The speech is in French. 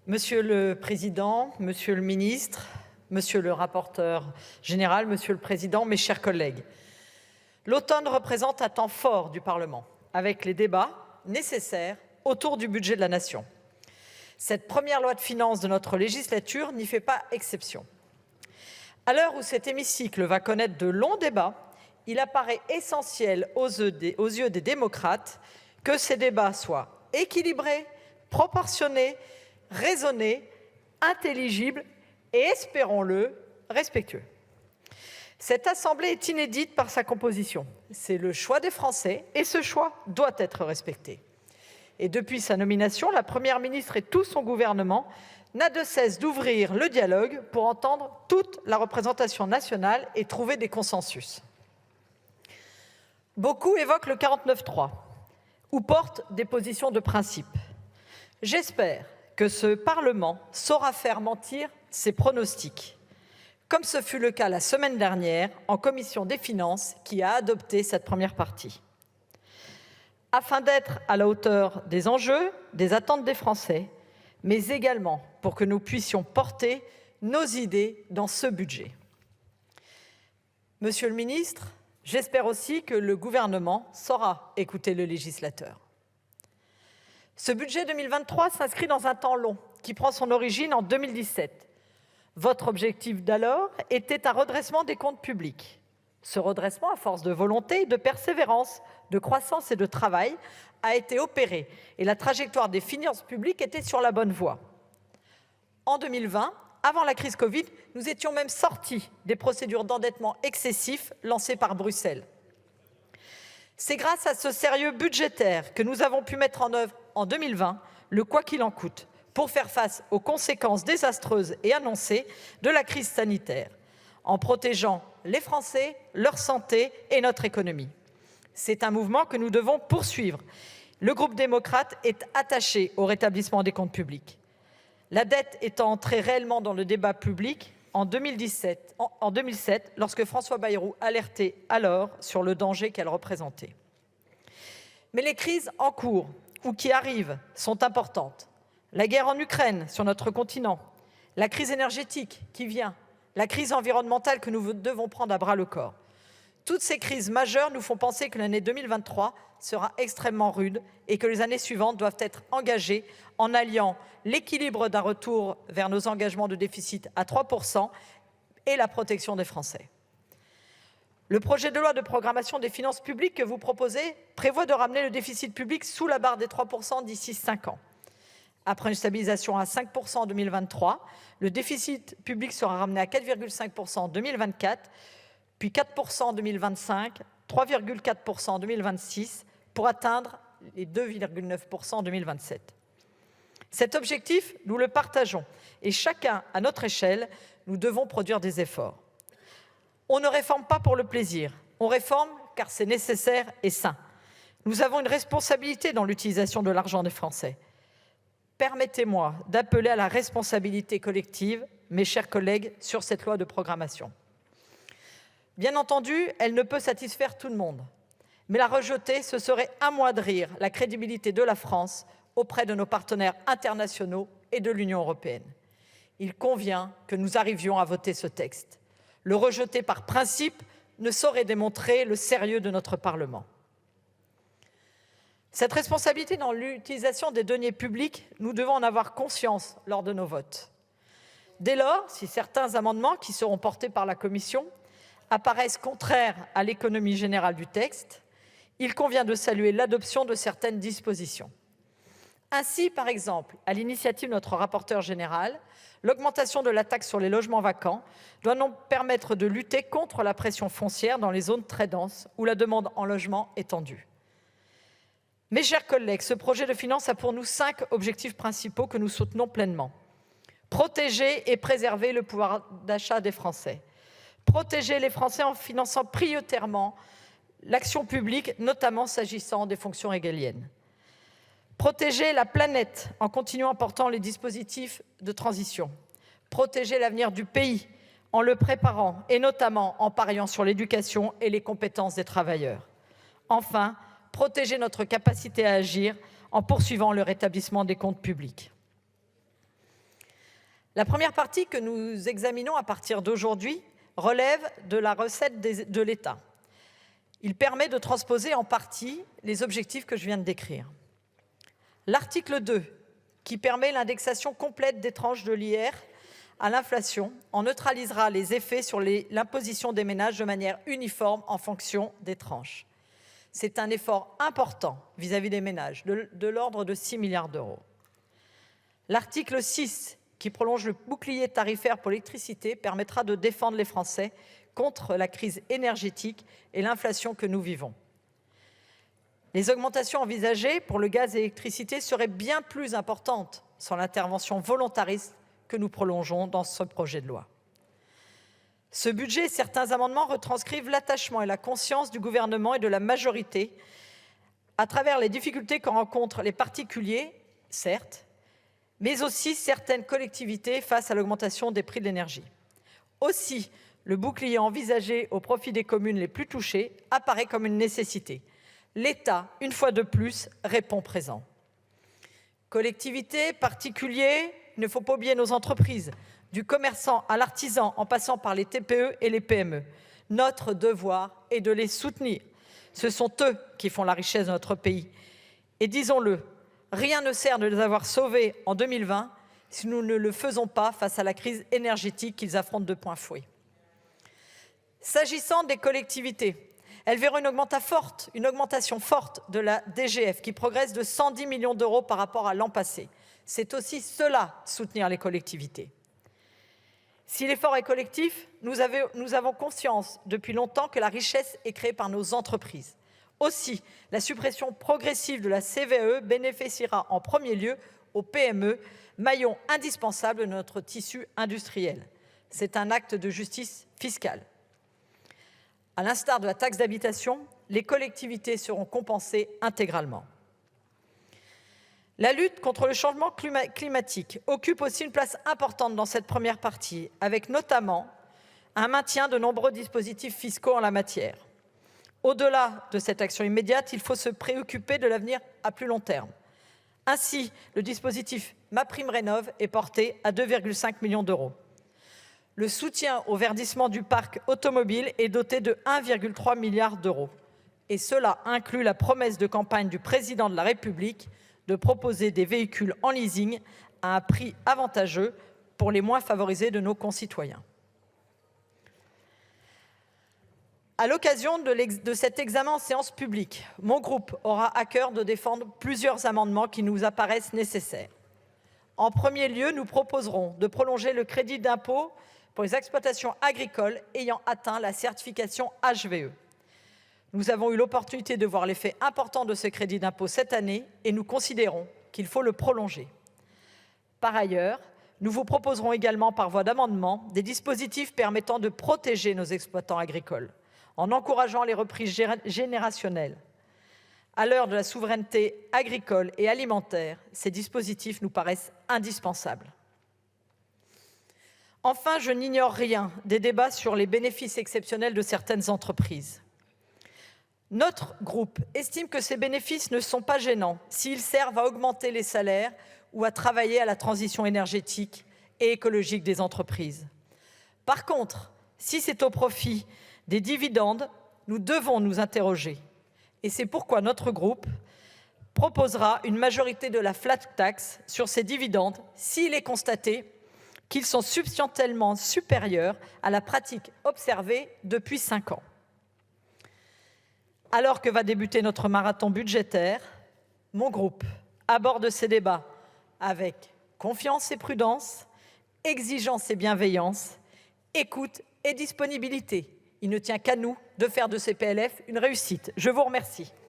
Monsieur le Président, Monsieur le Ministre, Monsieur le rapporteur général, Monsieur le Président, mes chers collègues, l'automne représente un temps fort du Parlement, avec les débats nécessaires autour du budget de la Nation. Cette première loi de finances de notre législature n'y fait pas exception. À l'heure où cet hémicycle va connaître de longs débats, il apparaît essentiel aux yeux des démocrates que ces débats soient équilibrés, proportionnés, raisonnés, intelligibles et, espérons-le, respectueux. Cette Assemblée est inédite par sa composition. C'est le choix des Français et ce choix doit être respecté. Et depuis sa nomination, la Première ministre et tout son gouvernement n'a de cesse d'ouvrir le dialogue pour entendre toute la représentation nationale et trouver des consensus. Beaucoup évoquent le 49.3 ou portent des positions de principe. J'espère que ce Parlement saura faire mentir ses pronostics, comme ce fut le cas la semaine dernière en commission des finances qui a adopté cette première partie. Afin d'être à la hauteur des enjeux, des attentes des Français, mais également pour que nous puissions porter nos idées dans ce budget. Monsieur le ministre, j'espère aussi que le gouvernement saura écouter le législateur. Ce budget 2023 s'inscrit dans un temps long qui prend son origine en 2017. Votre objectif d'alors était un redressement des comptes publics. Ce redressement, à force de volonté, de persévérance, de croissance et de travail, a été opéré et la trajectoire des finances publiques était sur la bonne voie. En 2020, avant la crise Covid, nous étions même sortis des procédures d'endettement excessif lancées par Bruxelles. C'est grâce à ce sérieux budgétaire que nous avons pu mettre en œuvre en 2020 le « quoi qu'il en coûte » pour faire face aux conséquences désastreuses et annoncées de la crise sanitaire, en protégeant les Français, leur santé et notre économie. C'est un mouvement que nous devons poursuivre. Le groupe démocrate est attaché au rétablissement des comptes publics. La dette étant entrée réellement dans le débat public en 2007, lorsque François Bayrou alertait alors sur le danger qu'elle représentait. Mais les crises en cours ou qui arrivent sont importantes. La guerre en Ukraine sur notre continent, la crise énergétique qui vient, la crise environnementale que nous devons prendre à bras-le-corps. Toutes ces crises majeures nous font penser que l'année 2023 sera extrêmement rude et que les années suivantes doivent être engagées en alliant l'équilibre d'un retour vers nos engagements de déficit à 3% et la protection des Français. Le projet de loi de programmation des finances publiques que vous proposez prévoit de ramener le déficit public sous la barre des 3% d'ici 5 ans. Après une stabilisation à 5% en 2023, le déficit public sera ramené à 4,5% en 2024, puis 4% en 2025, 3,4% en 2026, pour atteindre les 2,9% en 2027. Cet objectif, nous le partageons, et chacun, à notre échelle, nous devons produire des efforts. On ne réforme pas pour le plaisir, on réforme car c'est nécessaire et sain. Nous avons une responsabilité dans l'utilisation de l'argent des Français. Permettez-moi d'appeler à la responsabilité collective, mes chers collègues, sur cette loi de programmation. Bien entendu, elle ne peut satisfaire tout le monde, mais la rejeter, ce serait amoindrir la crédibilité de la France auprès de nos partenaires internationaux et de l'Union européenne. Il convient que nous arrivions à voter ce texte. Le rejeter par principe ne saurait démontrer le sérieux de notre Parlement. Cette responsabilité dans l'utilisation des deniers publics, nous devons en avoir conscience lors de nos votes. Dès lors, si certains amendements qui seront portés par la Commission apparaissent contraires à l'économie générale du texte, il convient de saluer l'adoption de certaines dispositions. Ainsi, par exemple, à l'initiative de notre rapporteur général, l'augmentation de la taxe sur les logements vacants doit nous permettre de lutter contre la pression foncière dans les zones très denses où la demande en logement est tendue. Mes chers collègues, ce projet de finances a pour nous 5 objectifs principaux que nous soutenons pleinement. Protéger et préserver le pouvoir d'achat des Français. Protéger les Français en finançant prioritairement l'action publique, notamment s'agissant des fonctions régaliennes. Protéger la planète en continuant à porter les dispositifs de transition. Protéger l'avenir du pays en le préparant et notamment en pariant sur l'éducation et les compétences des travailleurs. Enfin, protéger notre capacité à agir en poursuivant le rétablissement des comptes publics. La première partie que nous examinons à partir d'aujourd'hui relève de la recette de l'État. Il permet de transposer en partie les objectifs que je viens de décrire. L'article 2, qui permet l'indexation complète des tranches de l'IR à l'inflation, en neutralisera les effets sur l'imposition des ménages de manière uniforme en fonction des tranches. C'est un effort important vis-à-vis des ménages, de l'ordre de 6 milliards d'euros. L'article 6, qui prolonge le bouclier tarifaire pour l'électricité, permettra de défendre les Français contre la crise énergétique et l'inflation que nous vivons. Les augmentations envisagées pour le gaz et l'électricité seraient bien plus importantes sans l'intervention volontariste que nous prolongeons dans ce projet de loi. Ce budget et certains amendements retranscrivent l'attachement et la conscience du gouvernement et de la majorité à travers les difficultés que rencontrent les particuliers, certes, mais aussi certaines collectivités face à l'augmentation des prix de l'énergie. Aussi, le bouclier envisagé au profit des communes les plus touchées apparaît comme une nécessité. L'État, une fois de plus, répond présent. Collectivités, particuliers, il ne faut pas oublier nos entreprises, du commerçant à l'artisan, en passant par les TPE et les PME. Notre devoir est de les soutenir. Ce sont eux qui font la richesse de notre pays. Et disons-le, rien ne sert de les avoir sauvés en 2020 si nous ne le faisons pas face à la crise énergétique qu'ils affrontent de plein fouet. S'agissant des collectivités, elles verront une augmentation forte de la DGF qui progresse de 110 millions d'euros par rapport à l'an passé. C'est aussi cela, soutenir les collectivités. Si l'effort est collectif, nous avons conscience depuis longtemps que la richesse est créée par nos entreprises. Aussi, la suppression progressive de la CVAE bénéficiera en premier lieu aux PME, maillon indispensable de notre tissu industriel. C'est un acte de justice fiscale. À l'instar de la taxe d'habitation, les collectivités seront compensées intégralement. La lutte contre le changement climatique occupe aussi une place importante dans cette première partie, avec notamment un maintien de nombreux dispositifs fiscaux en la matière. Au-delà de cette action immédiate, il faut se préoccuper de l'avenir à plus long terme. Ainsi, le dispositif MaPrimeRénov' est porté à 2,5 millions d'euros. Le soutien au verdissement du parc automobile est doté de 1,3 milliard d'euros. Et cela inclut la promesse de campagne du président de la République de proposer des véhicules en leasing à un prix avantageux pour les moins favorisés de nos concitoyens. À l'occasion de cet examen en séance publique, mon groupe aura à cœur de défendre plusieurs amendements qui nous apparaissent nécessaires. En premier lieu, nous proposerons de prolonger le crédit d'impôt pour les exploitations agricoles ayant atteint la certification HVE. Nous avons eu l'opportunité de voir l'effet important de ce crédit d'impôt cette année et nous considérons qu'il faut le prolonger. Par ailleurs, nous vous proposerons également par voie d'amendement des dispositifs permettant de protéger nos exploitants agricoles en encourageant les reprises générationnelles. À l'heure de la souveraineté agricole et alimentaire, ces dispositifs nous paraissent indispensables. Enfin, je n'ignore rien des débats sur les bénéfices exceptionnels de certaines entreprises. Notre groupe estime que ces bénéfices ne sont pas gênants s'ils servent à augmenter les salaires ou à travailler à la transition énergétique et écologique des entreprises. Par contre, si c'est au profit des dividendes, nous devons nous interroger. Et c'est pourquoi notre groupe proposera une majorité de la flat tax sur ces dividendes s'il est constaté qu'ils sont substantiellement supérieurs à la pratique observée depuis 5 ans. Alors que va débuter notre marathon budgétaire, mon groupe aborde ces débats avec confiance et prudence, exigence et bienveillance, écoute et disponibilité. Il ne tient qu'à nous de faire de ces PLF une réussite. Je vous remercie.